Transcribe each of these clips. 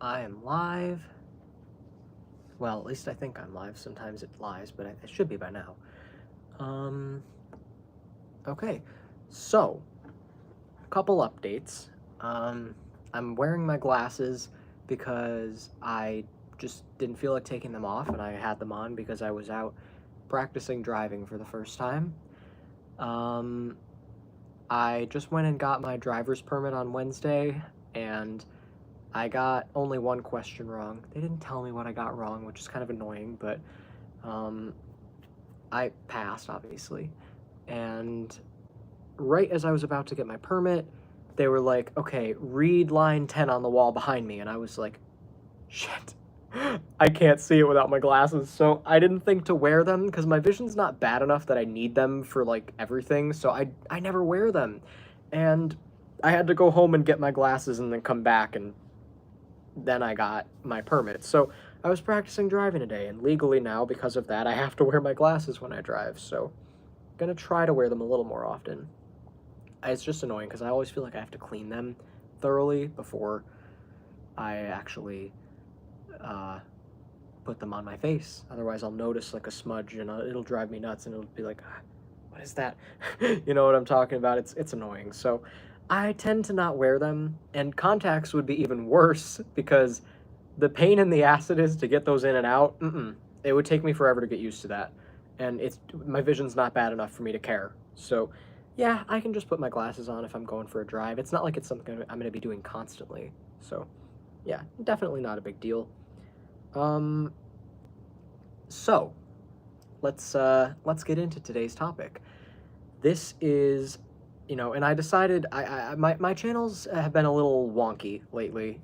I am live. Well, at least I think I'm live. Sometimes it lies, but it should be by now. Okay, so, a couple updates. I'm wearing my glasses because I just didn't feel like taking them off, and I had them on because I was out practicing driving for the first time. I just went and got my driver's permit on Wednesday, and I got only one question wrong. They didn't tell me what I got wrong, which is kind of annoying, but I passed, obviously. And right as I was about to get my permit, they were like, okay, read line 10 on the wall behind me. And I was like, shit, I can't see it without my glasses. So I didn't think to wear them because my vision's not bad enough that I need them for like everything. So I never wear them. And I had to go home and get my glasses and then come back, and then I got my permit. So I was practicing driving today, and legally now, because of that, I have to wear my glasses when I drive. So I'm gonna try to wear them a little more often. It's just annoying because I always feel like I have to clean them thoroughly before I actually put them on my face. Otherwise, I'll notice like a smudge, and it'll drive me nuts, and it'll be like, what is that? You know what I'm talking about? It's annoying. So I tend to not wear them, and contacts would be even worse because the pain in the ass it is to get those in and out. It would take me forever to get used to that, and my vision's not bad enough for me to care. So yeah, I can just put my glasses on if I'm going for a drive. It's not like it's something I'm going to be doing constantly. So yeah, definitely not a big deal. So let's get into today's topic. This is, and I decided my channels have been a little wonky lately,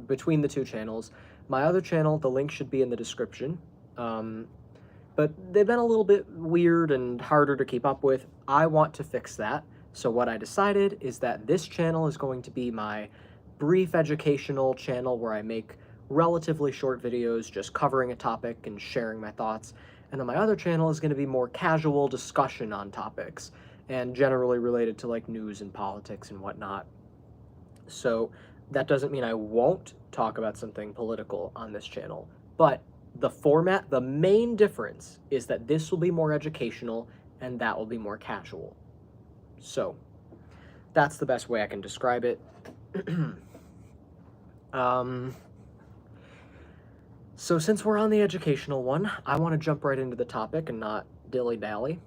between the two channels. My other channel, the link should be in the description. But they've been a little bit weird and harder to keep up with. I want to fix that. So what I decided is that this channel is going to be my brief educational channel where I make relatively short videos just covering a topic and sharing my thoughts. And then my other channel is going to be more casual discussion on topics and generally related to like news and politics and whatnot. So that doesn't mean I won't talk about something political on this channel, but the format, the main difference is that this will be more educational and that will be more casual. So that's the best way I can describe it. So since we're on the educational one, I want to jump right into the topic and not dilly-dally.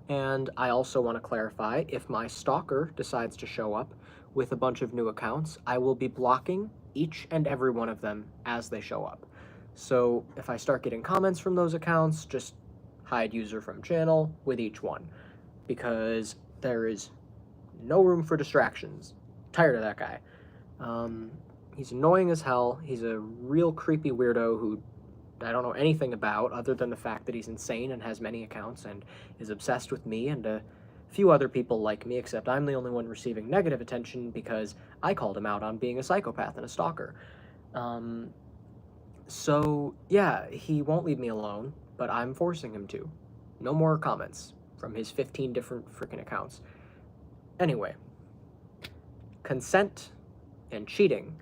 And I also want to clarify, if my stalker decides to show up with a bunch of new accounts, I will be blocking each and every one of them as they show up. So if I start getting comments from those accounts, just hide user from channel with each one, because there is no room for distractions. Tired of that guy. He's annoying as hell. He's a real creepy weirdo who I don't know anything about other than the fact that he's insane and has many accounts and is obsessed with me and a few other people like me, except I'm the only one receiving negative attention because I called him out on being a psychopath and a stalker. So yeah, he won't leave me alone, but I'm forcing him to. No more comments from his 15 different freaking accounts. Anyway, consent and cheating.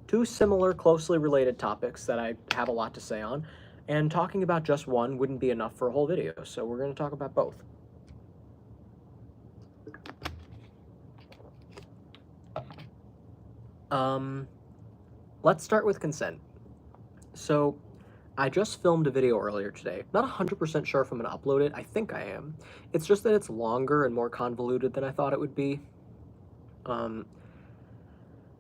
Two similar, closely related topics that I have a lot to say on, and talking about just one wouldn't be enough for a whole video, so we're going to talk about both. Let's start with consent. So, I just filmed a video earlier today. Not 100% sure if I'm going to upload it. I think I am. It's just that it's longer and more convoluted than I thought it would be.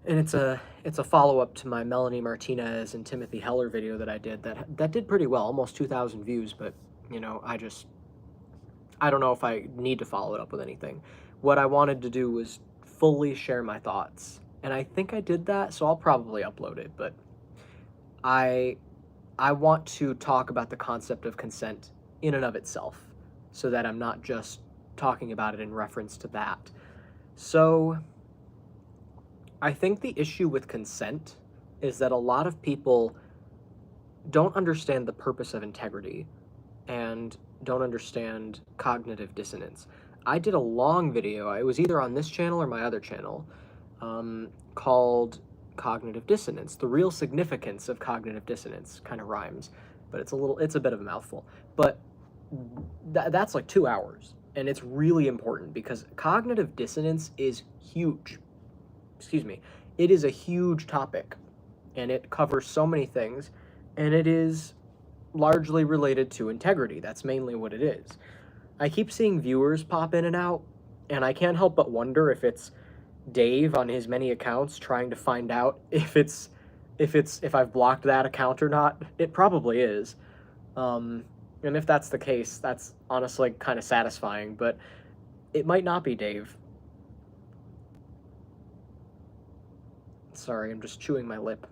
And it's a follow-up to my Melanie Martinez and Timothy Heller video that I did that did pretty well, almost 2,000 views, but, I don't know if I need to follow it up with anything. What I wanted to do was fully share my thoughts, and I think I did that, so I'll probably upload it, but I want to talk about the concept of consent in and of itself, so that I'm not just talking about it in reference to that. So I think the issue with consent is that a lot of people don't understand the purpose of integrity and don't understand cognitive dissonance. I did a long video, it was either on this channel or my other channel, called cognitive dissonance, the real significance of cognitive dissonance. Kind of rhymes, but it's a bit of a mouthful. But that's like 2 hours, and it's really important because cognitive dissonance is huge. Excuse me. It is a huge topic, and it covers so many things, and it is largely related to integrity. That's mainly what it is. I keep seeing viewers pop in and out, and I can't help but wonder if it's Dave on his many accounts trying to find out if I've blocked that account or not. It probably is. And if that's the case, that's honestly kind of satisfying, but it might not be Dave. Sorry, I'm just chewing my lip.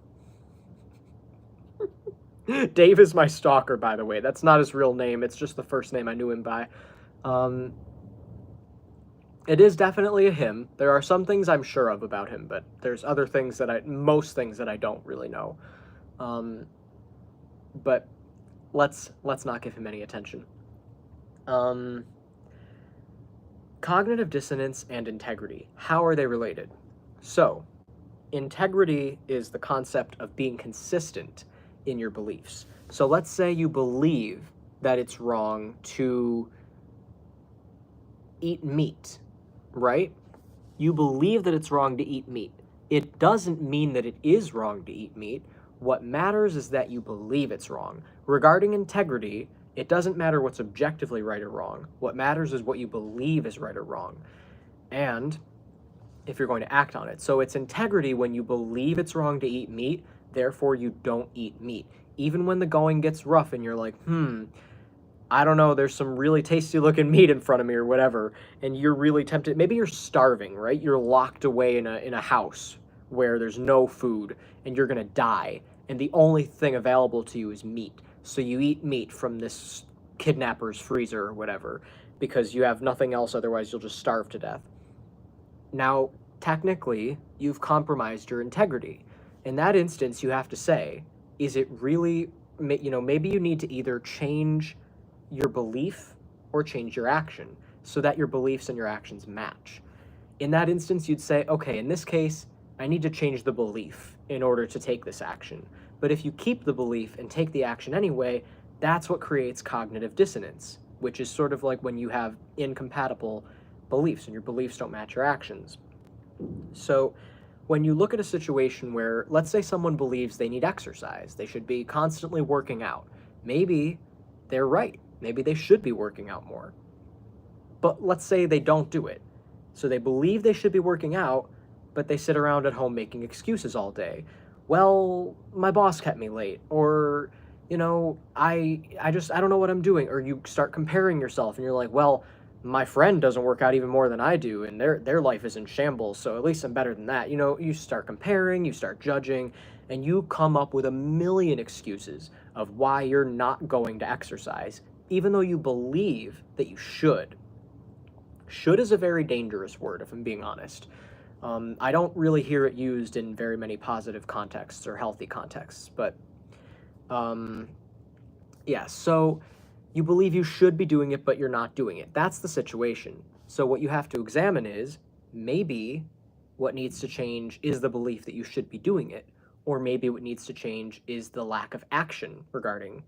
Dave is my stalker, by the way. That's not his real name. It's just the first name I knew him by. It is definitely a him. There are some things I'm sure of about him, but there's other things most things that I don't really know. But let's not give him any attention. Cognitive dissonance and integrity. How are they related? So, integrity is the concept of being consistent in your beliefs. So let's say you believe that it's wrong to eat meat, right? You believe that it's wrong to eat meat. It doesn't mean that it is wrong to eat meat. What matters is that you believe it's wrong. Regarding integrity, it doesn't matter what's objectively right or wrong. What matters is what you believe is right or wrong, and if you're going to act on it. So it's integrity when you believe it's wrong to eat meat, therefore you don't eat meat. Even when the going gets rough and you're like, I don't know, there's some really tasty looking meat in front of me or whatever, and you're really tempted. Maybe you're starving, right? You're locked away in a house where there's no food and you're gonna die, and the only thing available to you is meat. So you eat meat from this kidnapper's freezer or whatever because you have nothing else, otherwise you'll just starve to death. Now, technically, you've compromised your integrity. In that instance, you have to say, is it really, maybe you need to either change your belief or change your action so that your beliefs and your actions match. In that instance, you'd say, okay, in this case, I need to change the belief in order to take this action. But if you keep the belief and take the action anyway, that's what creates cognitive dissonance, which is sort of like when you have incompatible beliefs and your beliefs don't match your actions. So when you look at a situation where, let's say someone believes they need exercise, they should be constantly working out. Maybe they're right. Maybe they should be working out more. But let's say they don't do it. So they believe they should be working out, but they sit around at home making excuses all day. Well, my boss kept me late, or, I don't know what I'm doing. Or you start comparing yourself and you're like, well, my friend doesn't work out even more than I do, and their life is in shambles, so at least I'm better than that. You start comparing, you start judging, and you come up with a million excuses of why you're not going to exercise, even though you believe that you should. Should is a very dangerous word, if I'm being honest. I don't really hear it used in very many positive contexts or healthy contexts, but yeah, so you believe you should be doing it, but you're not doing it. That's the situation. So what you have to examine is, maybe what needs to change is the belief that you should be doing it, or maybe what needs to change is the lack of action regarding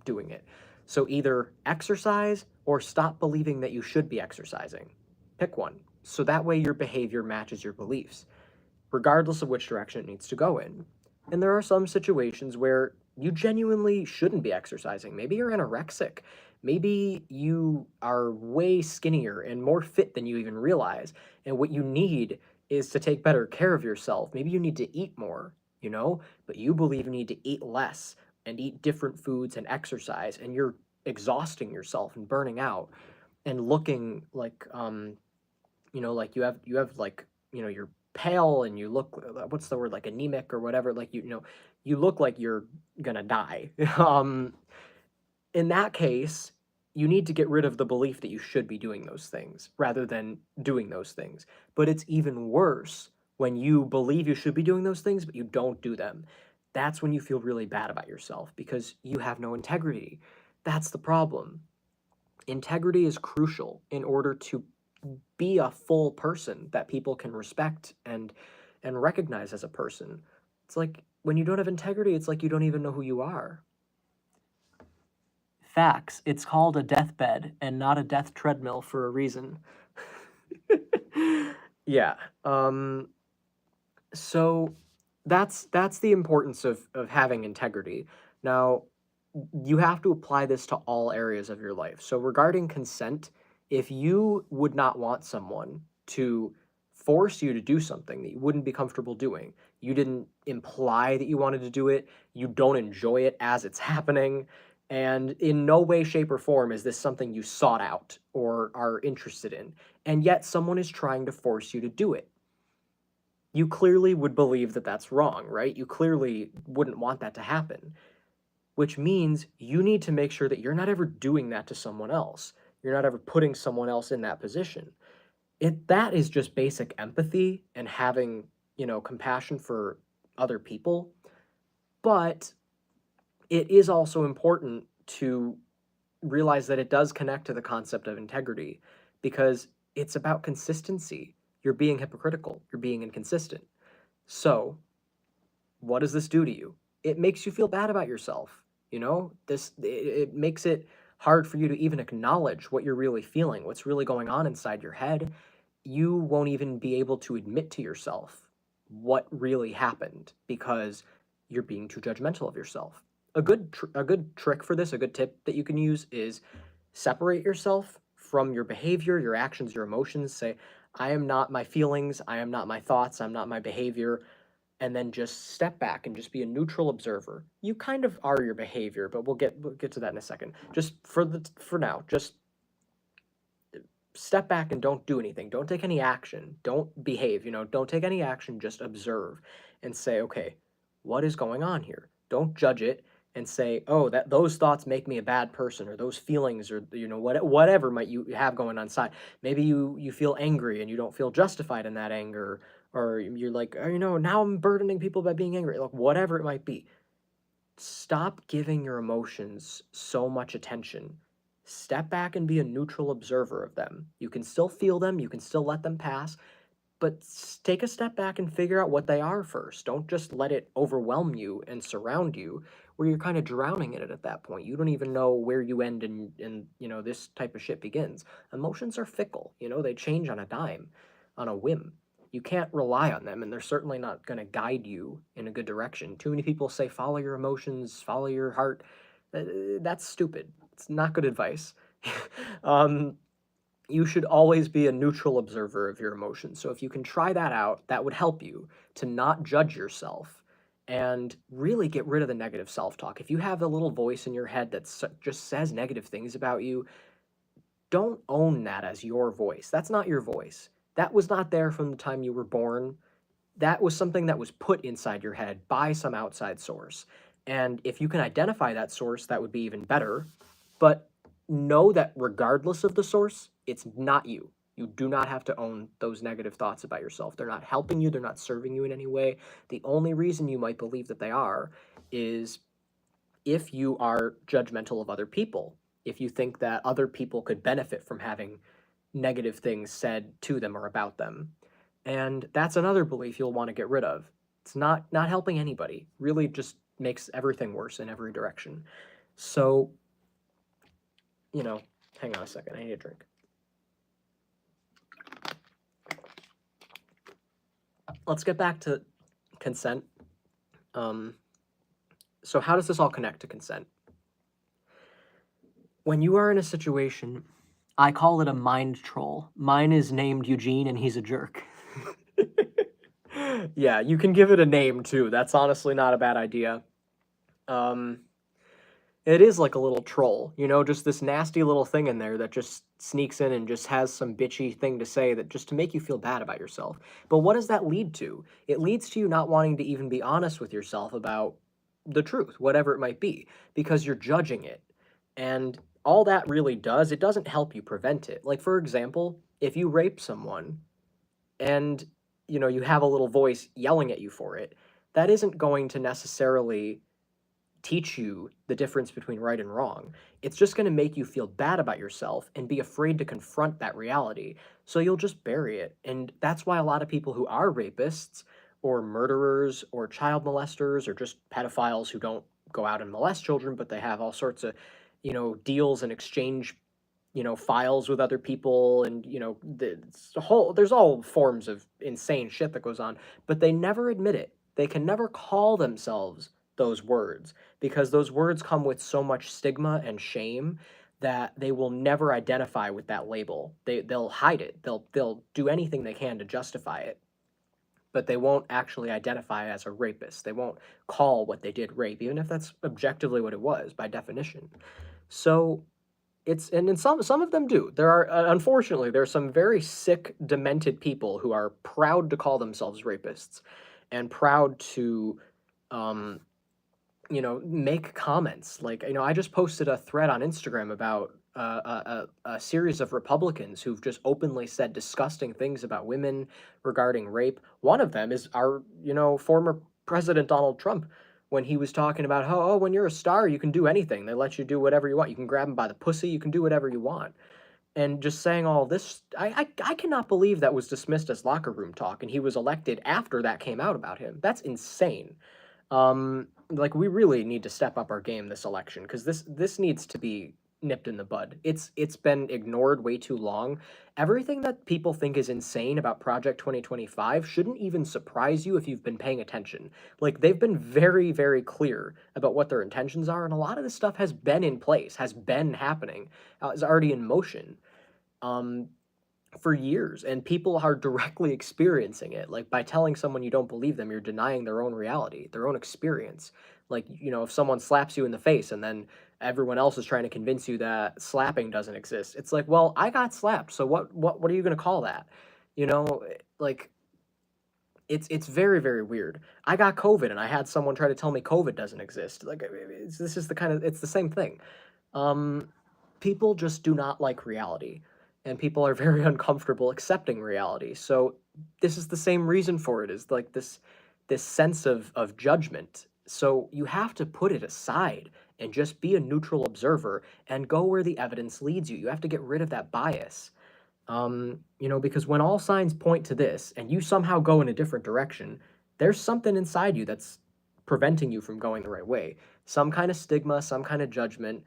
doing it. So either exercise or stop believing that you should be exercising. Pick one. So that way your behavior matches your beliefs, regardless of which direction it needs to go in. And there are some situations where you genuinely shouldn't be exercising. Maybe you're anorexic. Maybe you are way skinnier and more fit than you even realize. And what you need is to take better care of yourself. Maybe you need to eat more, but you believe you need to eat less and eat different foods and exercise, and you're exhausting yourself and burning out and looking like, like you have like, you're pale and you look, what's the word, like anemic or whatever, like, you look like you're gonna die. In that case, you need to get rid of the belief that you should be doing those things rather than doing those things. But it's even worse when you believe you should be doing those things, but you don't do them. That's when you feel really bad about yourself because you have no integrity. That's the problem. Integrity is crucial in order to be a full person that people can respect and recognize as a person. It's like when you don't have integrity, it's like you don't even know who you are. Facts. It's called a deathbed and not a death treadmill for a reason. Yeah. So that's the importance of having integrity. Now, you have to apply this to all areas of your life. So regarding consent, if you would not want someone to force you to do something that you wouldn't be comfortable doing, you didn't imply that you wanted to do it, you don't enjoy it as it's happening, and in no way, shape, or form is this something you sought out or are interested in, and yet someone is trying to force you to do it, you clearly would believe that that's wrong, right? You clearly wouldn't want that to happen, which means you need to make sure that you're not ever doing that to someone else. You're not ever putting someone else in that position. That is just basic empathy and having, compassion for other people. But it is also important to realize that it does connect to the concept of integrity because it's about consistency. You're being hypocritical, you're being inconsistent. So, what does this do to you? It makes you feel bad about yourself. It makes it hard for you to even acknowledge what you're really feeling, what's really going on inside your head. You won't even be able to admit to yourself what really happened because you're being too judgmental of yourself. A good trick for this, a good tip that you can use is separate yourself from your behavior, your actions, your emotions. Say, I am not my feelings, I am not my thoughts, I'm not my behavior, and then just step back and just be a neutral observer. You kind of are your behavior, but we'll get to that in a second. Just for now, just step back and don't do anything. Don't take any action. Don't behave, don't take any action, just observe and say, "Okay, what is going on here?" Don't judge it and say, "Oh, that those thoughts make me a bad person," or those feelings, or whatever might you have going on inside. Maybe you feel angry and you don't feel justified in that anger, or you're like, "Oh, now I'm burdening people by being angry." Like whatever it might be. Stop giving your emotions so much attention. Step back and be a neutral observer of them. You can still feel them, you can still let them pass, but take a step back and figure out what they are first. Don't just let it overwhelm you and surround you where you're kind of drowning in it at that point. You don't even know where you end and this type of shit begins. Emotions are fickle, they change on a dime, on a whim. You can't rely on them, and they're certainly not going to guide you in a good direction. Too many people say follow your emotions, follow your heart. That's stupid. It's not good advice. um, you should always be a neutral observer of your emotions. So if you can try that out, that would help you to not judge yourself and really get rid of the negative self-talk. If you have a little voice in your head that just says negative things about you, don't own that as your voice. That's not your voice. That was not there from the time you were born. That was something that was put inside your head by some outside source. And if you can identify that source, that would be even better. But know that regardless of the source, it's not you. You do not have to own those negative thoughts about yourself. They're not helping you, they're not serving you in any way. The only reason you might believe that they are is if you are judgmental of other people, if you think that other people could benefit from having negative things said to them or about them. And that's another belief you'll want to get rid of. It's not helping anybody. Really just makes everything worse in every direction. So, hang on a second. I need a drink. Let's get back to consent. So how does this all connect to consent? When you are in a situation, I call it a mind troll. Mine is named Eugene and he's a jerk. Yeah, you can give it a name too. That's honestly not a bad idea. Um, it is like a little troll, just this nasty little thing in there that just sneaks in and just has some bitchy thing to say that just to make you feel bad about yourself. But what does that lead to? It leads to you not wanting to even be honest with yourself about the truth, whatever it might be, because you're judging it. And all that really does, it doesn't help you prevent it. Like, for example, if you rape someone and you have a little voice yelling at you for it, that isn't going to necessarily teach you the difference between right and wrong. It's just going to make you feel bad about yourself and be afraid to confront that reality. So you'll just bury it. And that's why a lot of people who are rapists or murderers or child molesters or just pedophiles who don't go out and molest children, but they have all sorts of, deals and exchange, files with other people, and there's all forms of insane shit that goes on, but they never admit it. They can never call themselves those words because those words come with so much stigma and shame that they will never identify with that label. They'll hide it. They'll do anything they can to justify it, but they won't actually identify as a rapist. They won't call what they did rape, even if that's objectively what it was by definition. So and some of them do. There are unfortunately there are some very sick, demented people who are proud to call themselves rapists, and proud to, um, make comments. Like, I just posted a thread on Instagram about a series of Republicans who've just openly said disgusting things about women regarding rape. One of them is our, former President Donald Trump, when he was talking about how, oh, when you're a star, you can do anything. They let you do whatever you want. You can grab them by the pussy. You can do whatever you want. And just saying all this, I cannot believe that was dismissed as locker room talk, and he was elected after that came out about him. That's insane. Like, we really need to step up our game this election, because this needs to be nipped in the bud. It's been ignored way too long. Everything that people think is insane about Project 2025 shouldn't even surprise you if you've been paying attention. Like, they've been very, very clear about what their intentions are, and a lot of this stuff has been in place, has been happening, is already in motion. Um, for years, and people are directly experiencing it. Like, by telling someone you don't believe them, you're denying their own reality, their own experience. Like, if someone slaps you in the face and then everyone else is trying to convince you that slapping doesn't exist, it's like, well, I got slapped, so what are you going to call that? Like, it's very, very weird. I got COVID and I had someone try to tell me COVID doesn't exist. Like, this is it's the same thing. um People just do not like reality, and people are very uncomfortable accepting reality. So this is the same reason for it, is like this sense of judgment. So you have to put it aside and just be a neutral observer and go where the evidence leads you. You have to get rid of that bias. Because when all signs point to this and you somehow go in a different direction, there's something inside you that's preventing you from going the right way. Some kind of stigma, some kind of judgment,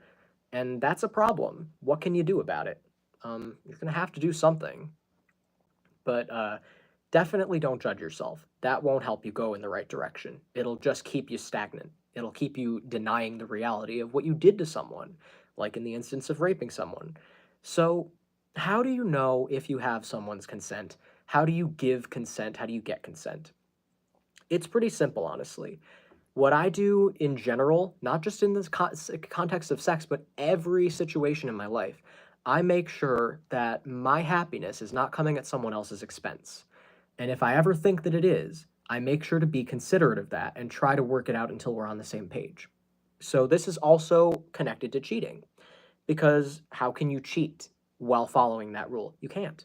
and that's a problem. What can you do about it? You're gonna have to do something, but definitely don't judge yourself. That won't help you go in the right direction. It'll just keep you stagnant. It'll keep you denying the reality of what you did to someone, like in the instance of raping someone. So, how do you know if you have someone's consent? How do you give consent? How do you get consent? It's pretty simple, honestly. What I do in general, not just in this context of sex, but every situation in my life, I make sure that my happiness is not coming at someone else's expense. And if I ever think that it is, I make sure to be considerate of that and try to work it out until we're on the same page. So this is also connected to cheating, because how can you cheat while following that rule? You can't.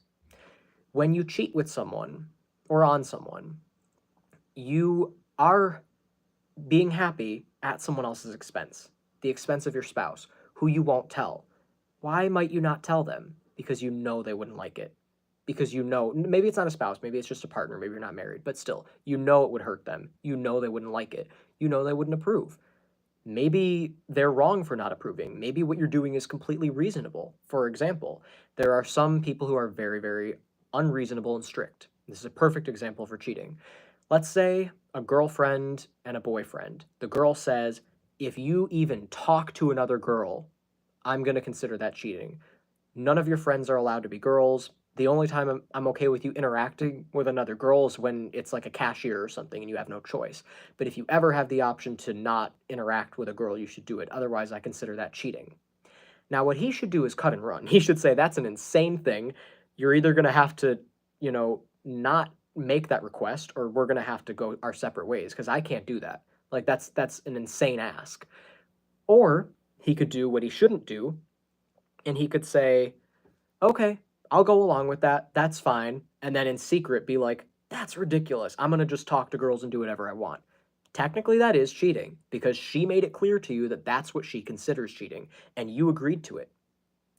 When you cheat with someone or on someone, you are being happy at someone else's expense, the expense of your spouse, who you won't tell. Why might you not tell them? Because you know they wouldn't like it. Because maybe it's not a spouse, maybe it's just a partner, maybe you're not married, but still, you know it would hurt them. You know they wouldn't like it. You know they wouldn't approve. Maybe they're wrong for not approving. Maybe what you're doing is completely reasonable. For example, there are some people who are very, very unreasonable and strict. This is a perfect example for cheating. Let's say a girlfriend and a boyfriend. The girl says, if you even talk to another girl, I'm going to consider that cheating. None of your friends are allowed to be girls. The only time I'm okay with you interacting with another girl is when it's like a cashier or something and you have no choice. But if you ever have the option to not interact with a girl, you should do it. Otherwise, I consider that cheating. Now, what he should do is cut and run. He should say, that's an insane thing. You're either going to have to, not make that request, or we're going to have to go our separate ways, because I can't do that. Like, that's an insane ask. Or he could do what he shouldn't do, and he could say, okay, I'll go along with that. That's fine. And then in secret be like, that's ridiculous. I'm going to just talk to girls and do whatever I want. Technically, that is cheating, because she made it clear to you that that's what she considers cheating, and you agreed to it.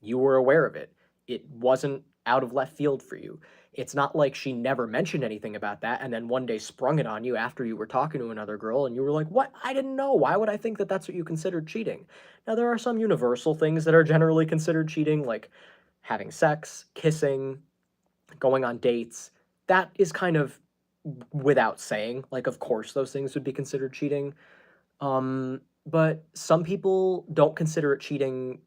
You were aware of it. It wasn't out of left field for you. It's not like she never mentioned anything about that and then one day sprung it on you after you were talking to another girl and you were like, "What? I didn't know. Why would I think that that's what you considered cheating?" Now, there are some universal things that are generally considered cheating, like having sex, kissing, going on dates. That is kind of without saying. Like, of course, those things would be considered cheating. But some people don't consider it cheating,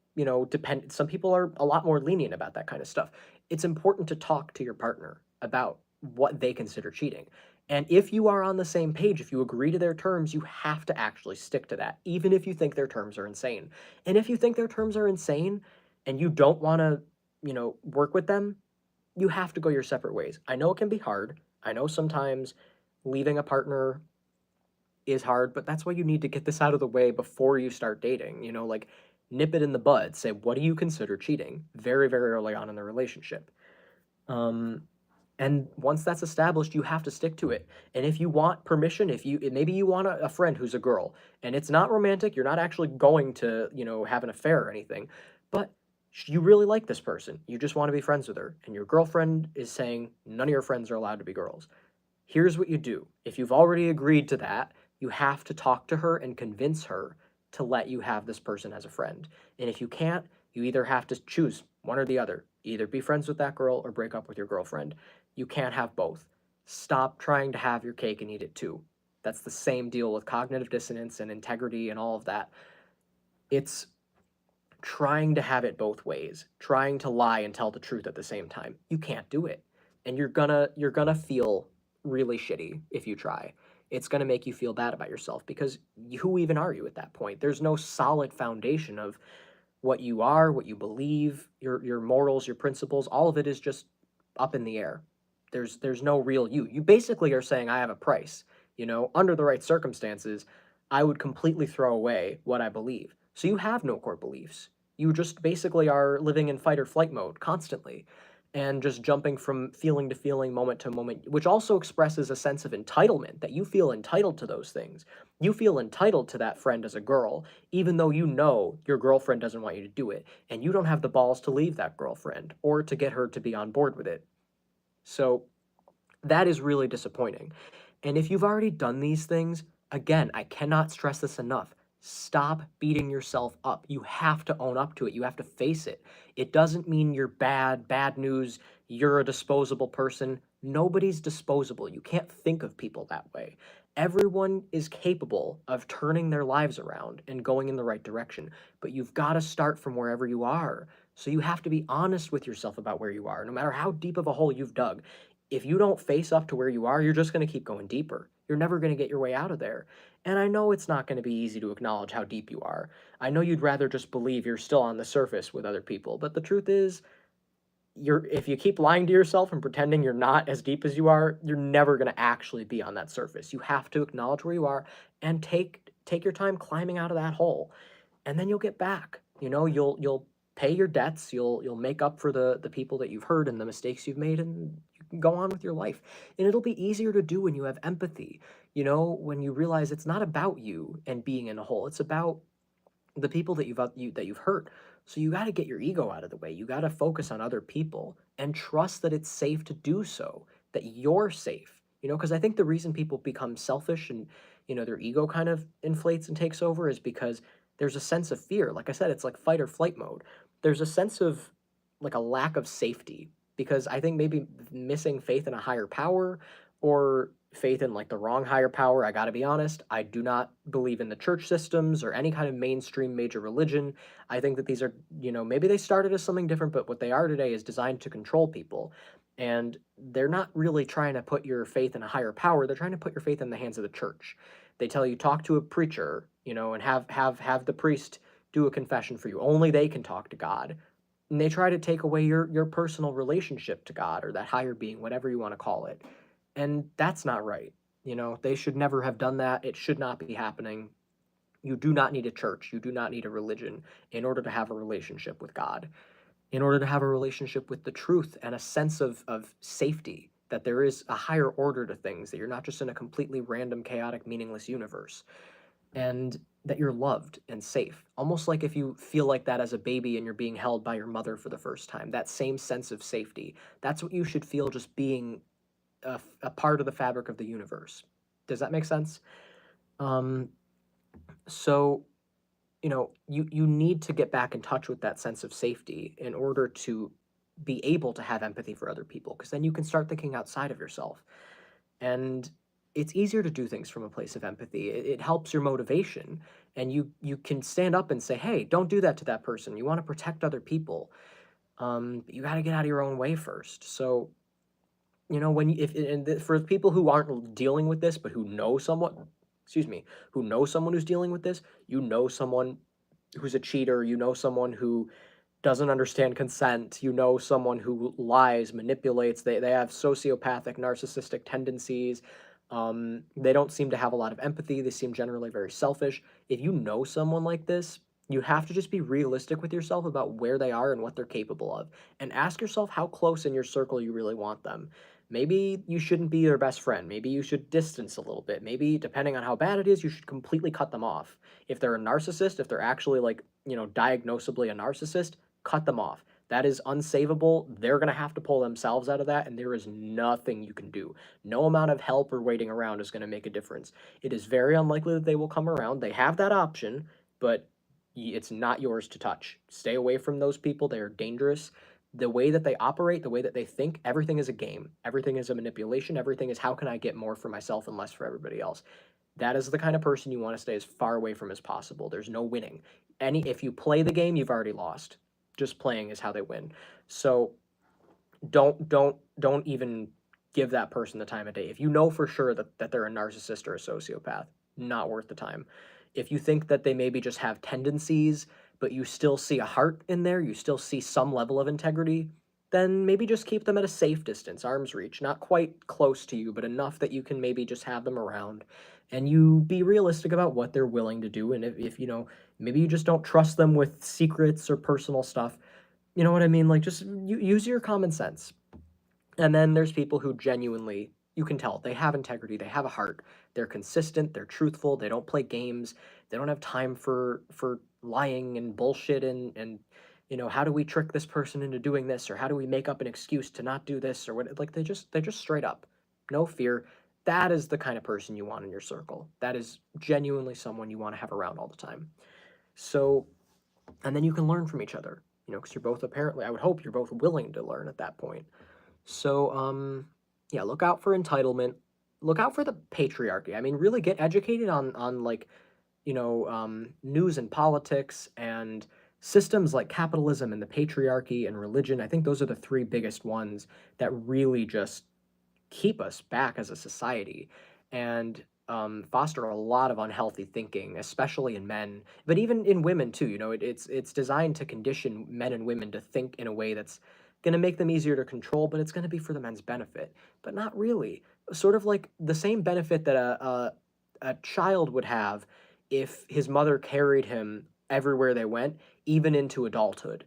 some people are a lot more lenient about that kind of stuff. It's important to talk to your partner about what they consider cheating. And if you are on the same page, if you agree to their terms, you have to actually stick to that, even if you think their terms are insane. And if you think their terms are insane and you don't want to, work with them, you have to go your separate ways. I know it can be hard. I know sometimes leaving a partner is hard, but that's why you need to get this out of the way before you start dating. Like nip it in the bud. Say, what do you consider cheating? Very, very early on in the relationship. Um, and once that's established, you have to stick to it. And if you want permission, if you maybe you want a friend who's a girl, and it's not romantic, you're not actually going to, have an affair or anything, but you really like this person. You just want to be friends with her, and your girlfriend is saying none of your friends are allowed to be girls. Here's what you do. If you've already agreed to that, you have to talk to her and convince her to let you have this person as a friend. And if you can't, you either have to choose one or the other. Either be friends with that girl or break up with your girlfriend. You can't have both. Stop trying to have your cake and eat it too. That's the same deal with cognitive dissonance and integrity and all of that. It's trying to have it both ways, trying to lie and tell the truth at the same time. You can't do it. And you're gonna feel really shitty if you try. It's gonna make you feel bad about yourself because who even are you at that point? There's no solid foundation of what you are, what you believe, your morals, your principles. All of it is just up in the air. There's no real you. You basically are saying I have a price. Under the right circumstances, I would completely throw away what I believe. So you have no core beliefs. You just basically are living in fight or flight mode constantly and just jumping from feeling to feeling, moment to moment, which also expresses a sense of entitlement that you feel entitled to those things. You feel entitled to that friend as a girl, even though you know your girlfriend doesn't want you to do it, and you don't have the balls to leave that girlfriend or to get her to be on board with it. So that is really disappointing. And if you've already done these things, again, I cannot stress this enough. Stop beating yourself up. You have to own up to it. You have to face it. It doesn't mean you're bad news, you're a disposable person. Nobody's disposable. You can't think of people that way. Everyone is capable of turning their lives around and going in the right direction, but you've got to start from wherever you are. So you have to be honest with yourself about where you are, no matter how deep of a hole you've dug. If you don't face up to where you are, you're just going to keep going deeper. You're never going to get your way out of there. And I know it's not going to be easy to acknowledge how deep you are. I know you'd rather just believe you're still on the surface with other people, but the truth is, if you keep lying to yourself and pretending you're not as deep as you are, you're never going to actually be on that surface. You have to acknowledge where you are and take your time climbing out of that hole, and then you'll get back. You'll pay your debts. You'll make up for the people that you've hurt and the mistakes you've made, and you can go on with your life. And it'll be easier to do when you have empathy. When you realize it's not about you and being in a hole. It's about the people that you've hurt. So you got to get your ego out of the way. You got to focus on other people and trust that it's safe to do so, that you're safe. Because I think the reason people become selfish and their ego kind of inflates and takes over is because there's a sense of fear. Like I said, it's like fight or flight mode. There's a sense of like a lack of safety because I think maybe missing faith in a higher power or faith in like the wrong higher power. I got to be honest, I do not believe in the church systems or any kind of mainstream major religion. I think that these are, maybe they started as something different, but what they are today is designed to control people. And they're not really trying to put your faith in a higher power. They're trying to put your faith in the hands of the church. They tell you talk to a preacher, and have the priest do a confession for you. Only they can talk to God. And they try to take away your personal relationship to God or that higher being, whatever you want to call it. And that's not right. They should never have done that. It should not be happening. You do not need a church. You do not need a religion in order to have a relationship with God, in order to have a relationship with the truth and a sense of safety, that there is a higher order to things, that you're not just in a completely random, chaotic, meaningless universe. and that you're loved and safe. Almost like if you feel like that as a baby and you're being held by your mother for the first time, that same sense of safety. That's what you should feel just being a part of the fabric of the universe. Does that make sense? Um, so, you need to get back in touch with that sense of safety in order to be able to have empathy for other people, because then you can start thinking outside of yourself. And it's easier to do things from a place of empathy. It helps your motivation, and you can stand up and say, "Hey, don't do that to that person. You want to protect other people. But you got to get out of your own way first." So, when you, if and for people who aren't dealing with this, but who know someone, excuse me, who know someone who's dealing with this, someone who's a cheater, someone who doesn't understand consent, someone who lies, manipulates, they have sociopathic, narcissistic tendencies. They don't seem to have a lot of empathy. They seem generally very selfish. If you know someone like this, you have to just be realistic with yourself about where they are and what they're capable of. And ask yourself how close in your circle you really want them. Maybe you shouldn't be their best friend. Maybe you should distance a little bit. Maybe, depending on how bad it is, you should completely cut them off. If they're a narcissist, if they're actually like, diagnosably a narcissist, cut them off. That is unsavable. They're going to have to pull themselves out of that, and there is nothing you can do. No amount of help or waiting around is going to make a difference. It is very unlikely that they will come around. They have that option, but it's not yours to touch. Stay away from those people. They are dangerous. The way that they operate, the way that they think, everything is a game. Everything is a manipulation. Everything is how can I get more for myself and less for everybody else. That is the kind of person you want to stay as far away from as possible. There's no winning. If you play the game, you've already lost. Just playing is how they win. So don't even give that person the time of day. If you know for sure that they're a narcissist or a sociopath, not worth the time. If you think that they maybe just have tendencies, but you still see a heart in there, you still see some level of integrity, then maybe just keep them at a safe distance, arm's reach, not quite close to you, but enough that you can maybe just have them around, and you be realistic about what they're willing to do. And if maybe you just don't trust them with secrets or personal stuff, you know what I mean? Like, just use your common sense. And then there's people who genuinely, you can tell, they have integrity, they have a heart, they're consistent, they're truthful, they don't play games, they don't have time for lying and bullshit and how do we trick this person into doing this, or how do we make up an excuse to not do this, or what? Like, they're just straight up, no fear. That is the kind of person you want in your circle. That is genuinely someone you want to have around all the time. So, and then you can learn from each other, because you're both, apparently, I would hope you're both willing to learn at that point. So, yeah, look out for entitlement. Look out for the patriarchy. I mean, really get educated on like, news and politics and systems like capitalism and the patriarchy and religion. I think those are the three biggest ones that really just keep us back as a society, and foster a lot of unhealthy thinking, especially in men, but even in women too. It's designed to condition men and women to think in a way that's going to make them easier to control, but it's going to be for the men's benefit, but not really. Sort of like the same benefit that a child would have if his mother carried him everywhere they went, even into adulthood.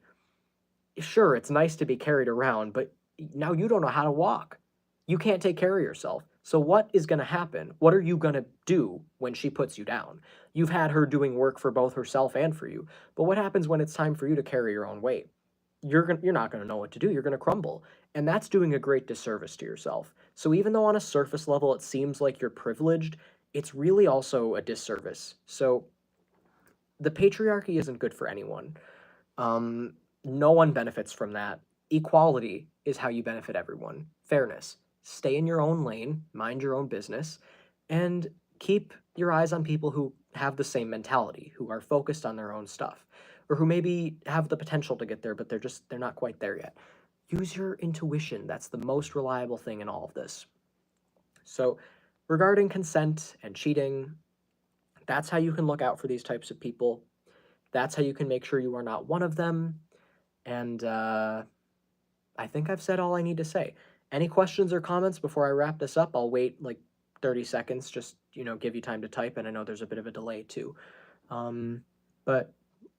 Sure, it's nice to be carried around, but now you don't know how to walk. You can't take care of yourself. So what is going to happen? What are you going to do when she puts you down? You've had her doing work for both herself and for you. But what happens when it's time for you to carry your own weight? You're not going to know what to do. You're going to crumble. And that's doing a great disservice to yourself. So even though on a surface level it seems like you're privileged, it's really also a disservice. So the patriarchy isn't good for anyone. Um, no one benefits from that. Equality is how you benefit everyone. Fairness. Stay in your own lane, mind your own business, and keep your eyes on people who have the same mentality, who are focused on their own stuff, or who maybe have the potential to get there, but they're not quite there yet. Use your intuition. That's the most reliable thing in all of this. So, regarding consent and cheating, that's how you can look out for these types of people. That's how you can make sure you are not one of them. And I think I've said all I need to say. Any questions or comments before I wrap this up? I'll wait like 30 seconds, just, give you time to type. And I know there's a bit of a delay too. Um, but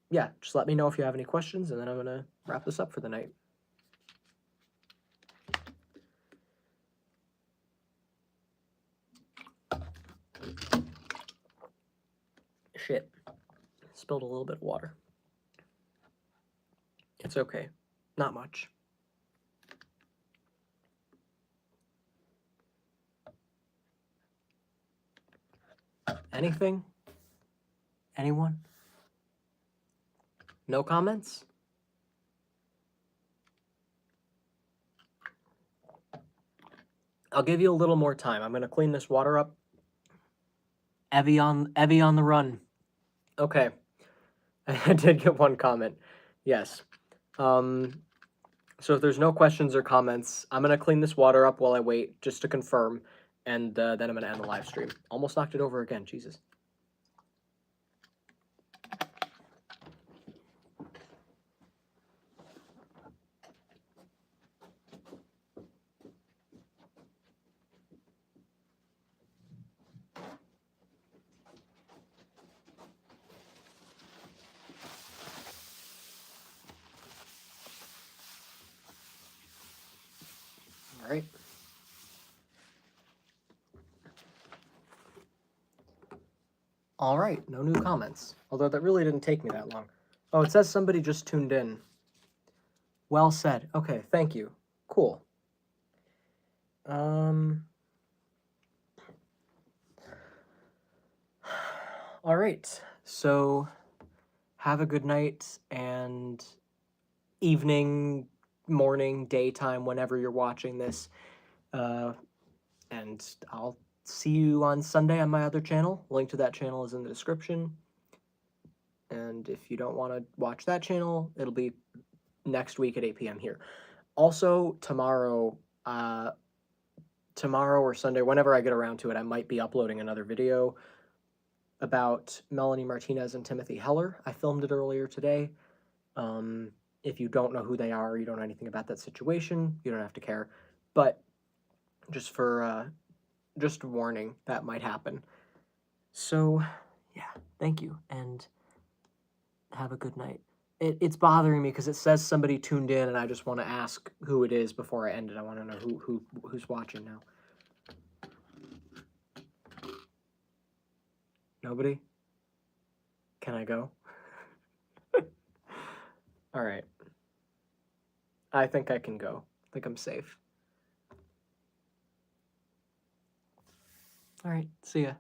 yeah, just let me know if you have any questions, and then I'm going to wrap this up for the night. Shit. Spilled a little bit of water. It's okay. Not much. Anything? Anyone? No comments? I'll give you a little more time. I'm going to clean this water up. Evie on the run. Okay. I did get one comment. Yes. So if there's no questions or comments, I'm going to clean this water up while I wait, just to confirm, and then I'm going to end the live stream. Almost knocked it over again. Jesus. All right. All right, no new comments. Although that really didn't take me that long. Oh, it says somebody just tuned in. Well said. Okay, thank you. Cool. All right. So have a good night and evening, morning, daytime, whenever you're watching this. And I'll see you on Sunday on my other channel. Link to that channel is in the description. And if you don't want to watch that channel, it'll be next week at 8 p.m. here. Also, tomorrow or Sunday, whenever I get around to it, I might be uploading another video about Melanie Martinez and Timothy Heller. I filmed it earlier today. If you don't know who they are, you don't know anything about that situation, you don't have to care. But just for just warning, that might happen. So, yeah, thank you, and have a good night. It's bothering me because it says somebody tuned in, and I just want to ask who it is before I end it. I want to know who's watching now. Nobody? Can I go? All right. I think I can go. I think I'm safe. All right. See ya.